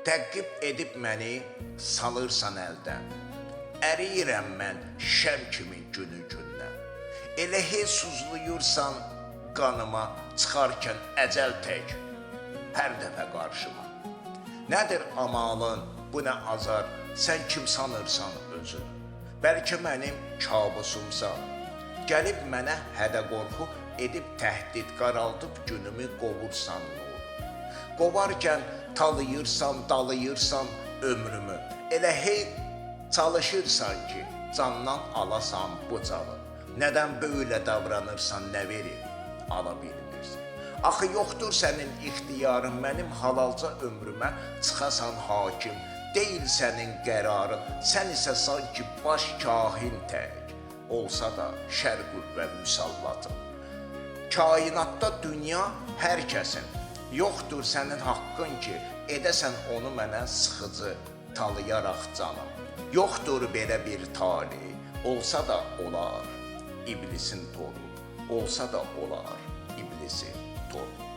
Təqib edib məni salırsan əldən. Əriyirəm mən şəm kimi günü-gündən. Elə hey suzluyursan qanıma, çıxarkən əcəl tək hər dəfə qarşıma. Nədir amalın, bu nə azar, sən kim sanırsan özünü? Bəlkə mənim kabusumsan, gəlib mənə hədə qorxu edib təhdid qaraldıb günümü qovursan nur. Qovarkən talayırsan, dalayırsan ömrümü. Elə hey çalışırsan ki, candan alasan bu canı. Nədən böyle davranırsan, nə verir, ala bilmirsən. Axı yoxdur sənin ixtiyarın, mənim halalca ömrümə çıxasan hakim. Deyil sənin qərarın, sən isə sanki baş kahin tək. Olsa da şər qüvvə müsallatın. Kainatda dünya hər kəsin, yoxdur sənin haqqın ki, edəsən onu mənə sıxıcı, talayaraq canım. Yoxdur belə bir tali, olsa da olar, iblisin toru. Olsa da olar, iblisin toru.